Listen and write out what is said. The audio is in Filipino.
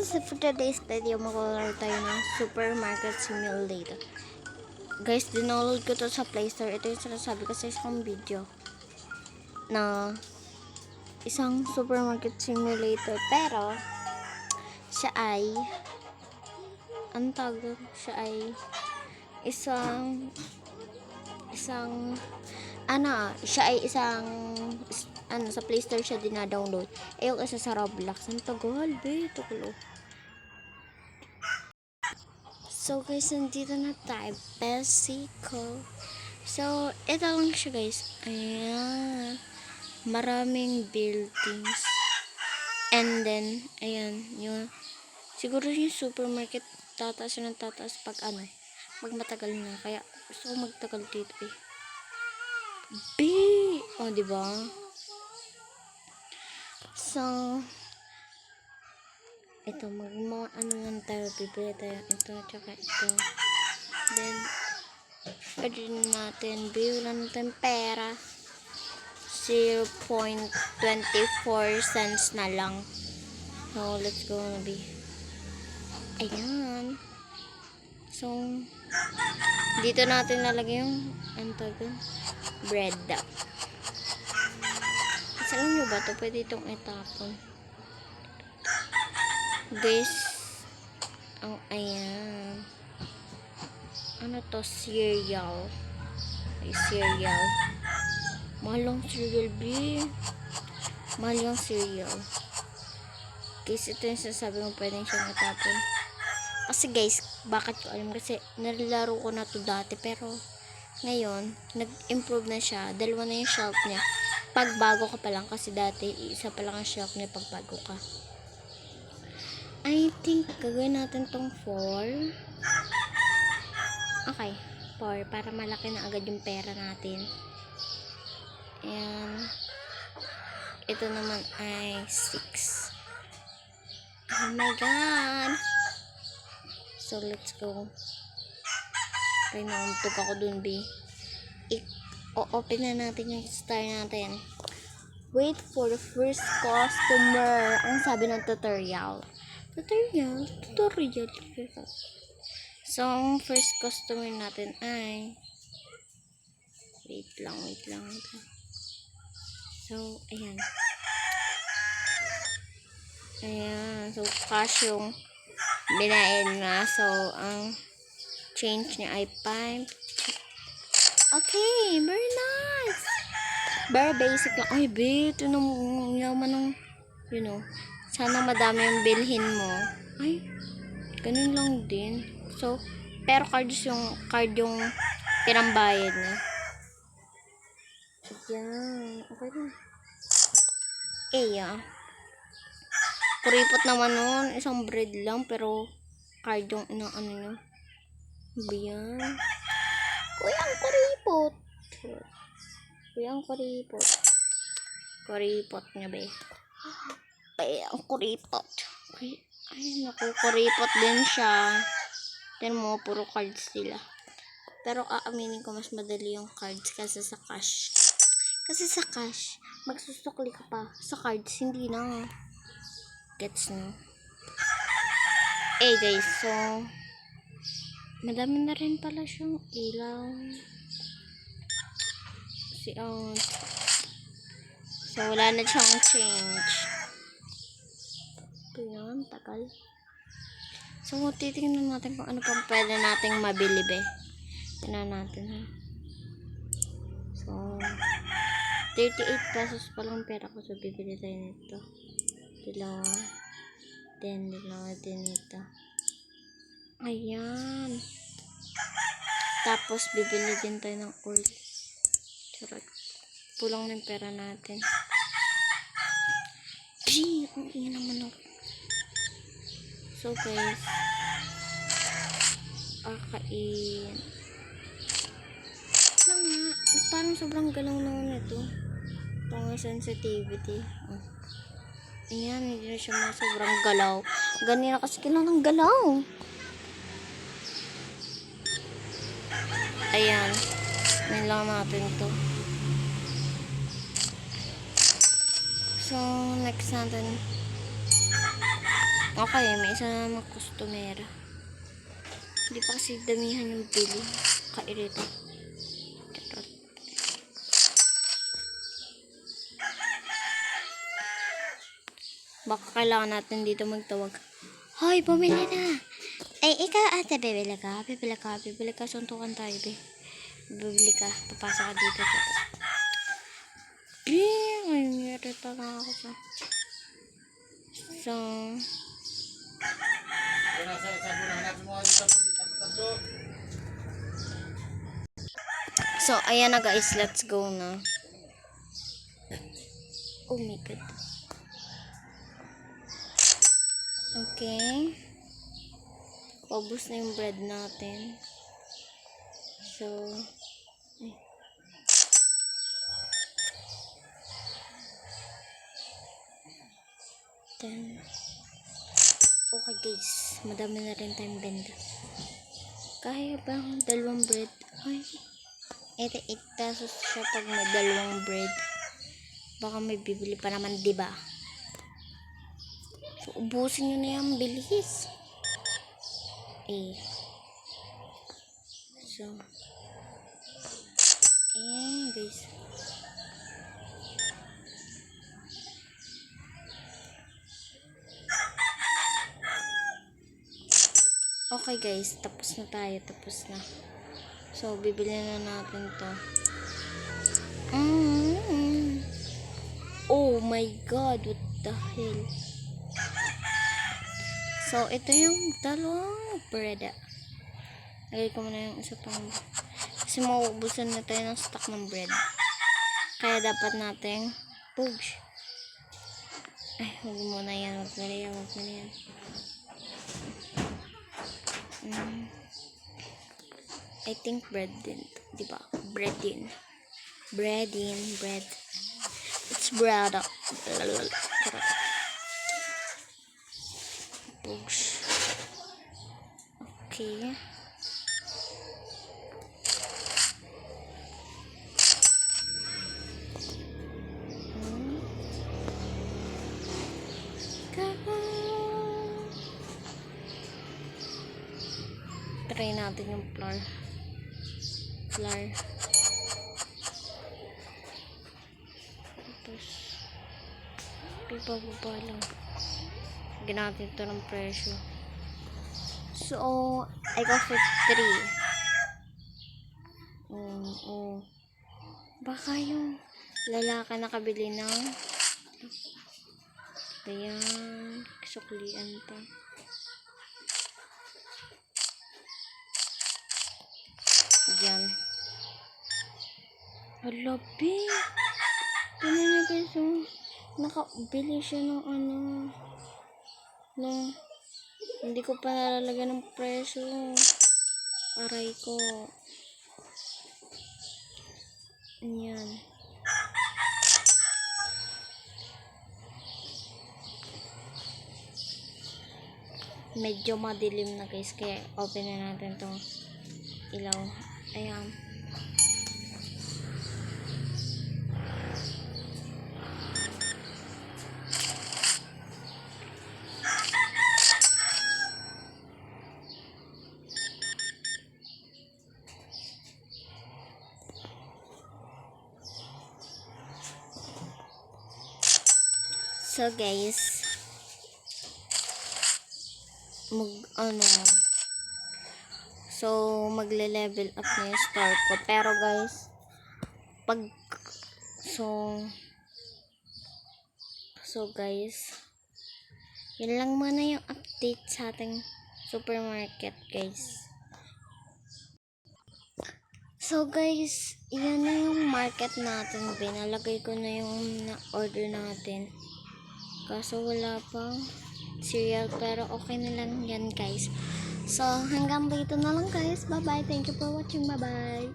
guys, for today's video, maglalaro tayo ng Supermarket Simulator. Guys, dinownload ko to sa Play Store. Ito yung sinasabi ko sa isang video na isang Supermarket Simulator. Pero, siya ay ang tawag, siya ay isang sa Play Store siya dina-download. Eh, yung isa sa Roblox. Ang tagal, be. Tukulo. So, guys, nandito na tayo. Mexico. So, ito lang siya, guys. Ayan. Maraming buildings. And then, ayan. Siguro yung supermarket tataas ng tataas pag magmatagal na. Kaya, gusto ko magtagal dito, eh. Oh, diba? So, ito, lang tayo, bibili tayo ito, tsaka ito. Then, pwede natin, bilang natin pera. 0.24 cents na lang. So, let's go na be. Ayan. So, dito natin nalagay yung, bread. Kasi alam nyo ba ito? Pwede itong itapon. Guys, ayan. Ano to? Cereal. Ay, cereal. Mahal yung cereal, B. Mahal yung cereal. Guys, ito yung sasabi mo pwede siyang itapon. Kasi guys, bakit ko alam? Kasi nalalaro ko na to dati. Pero, ngayon, nag-improve na siya. Dalawa na yung shelf niya. Pagbago ka pa lang. Kasi dati, isa pa lang ang shelf niya pagbago ka. I think, gagawin natin tong 4. Okay, 4. Para malaki na agad yung pera natin. And, ito naman ay 6. Oh my God! So, let's go. Okay, nauntog ako dun, B. O-open na natin yung star natin. Wait for the first customer. Ang sabi ng tutorial. Tutorial. So, ang first customer natin ay wait lang. So, ayan. So, cash yung binain na. So, ang change niya ay 5. Okay, very nice. Very basic lang. Ay, bit. Yun ang yaman ng, sana madami yung bilhin mo. Ay, ganun lang din. So, pero card yung pinambayad niya. Ayan. Okay na. Kuripot naman nun. Isang bread lang, pero card yung inaano niya. Ayan. Kuyang kuripot. Kuripot niya, be. Ang kuripot. Ay, naku, kuripot din siya. Then mo, puro cards sila. Pero aaminin ko, mas madali yung cards kasi sa cash. Kasi sa cash, magsusukli ka pa. Sa cards, hindi na. Gets no? Guys, so, madami na rin pala siyang ilaw. So, wala na siyang change. Ito yun, tagal. So, titingnan natin kung ano pang pwede nating mabili, be. Tingnan natin, ha. So, 38 pesos pa lang pera ko. So, bibili tayo nito. Dalawa din ito. Ayan. Tapos, bibili din tayo ng oil. Charot. Pulang na yung pera natin. Ang ingin naman ako. So, guys. Akain. Lang nga. Parang sobrang galaw naman ito. Pang sensitivity. Ayan, hindi na siya sobrang galaw. Ganyan na kasi kailangan ng galaw. Ayan. Nilang natin to. So, next natin. Okay, may isa na customer. Hindi pa kasi damihan yung bili. Kairito. Charot. Baka kailangan natin dito magtawag. Hoy, bumili na! Ay, ikaw ate, bibili ka. Bibili ka. Suntukan tayo, be. Bibili ka. Papasok ka dito. Ay, nirita na ako sa... So, ayan na guys. Let's go na. Oh my God. Okay. Paubos na yung bread natin. So, ay. Then, okay guys. Madami na rin tayong benda. Kaya ba ang dalawang bread? Ay, ito 8 pesos siya pag may dalawang bread. Baka may bibili pa naman, diba? So, ubusin nyo na yan. Bilis. So, ayan guys. Okay guys, tapos na tayo. So, bibili na natin to. Oh my God, what the hell? So, ito yung dalawang bread. Lagay ko muna yung isa pang. Kasi mauubusan na tayo ng stock ng bread. Kaya dapat natin push. Ay, huwag muna yan. Huwag muna yan. I think bread din. Diba? Bread. It's bread. Push. Okay. Try natin yung flour. Tapos pipababa lang. Lagyan natin ito ng presyo. So, I go for 3. Baka yung lalaki nakabili ng ayan, suklian pa. Yan. Halabi. Tignan niyo guys, nakabili siya ng hindi ko pa nalalagyan ng presyo. Aray ko. Yan. Medyo madilim na guys, kaya open na natin tong ilaw. Ayan. So guys, magle-level up na yung store ko. Pero guys, so guys, yun lang muna yung update sa ating supermarket guys. So guys, yan na yung market natin. Binalagay ko na yung na-order natin. Kaso wala pang cereal, pero okay na lang yan guys. So hanggang dito na lang guys. Bye bye. Thank you for watching. Bye bye.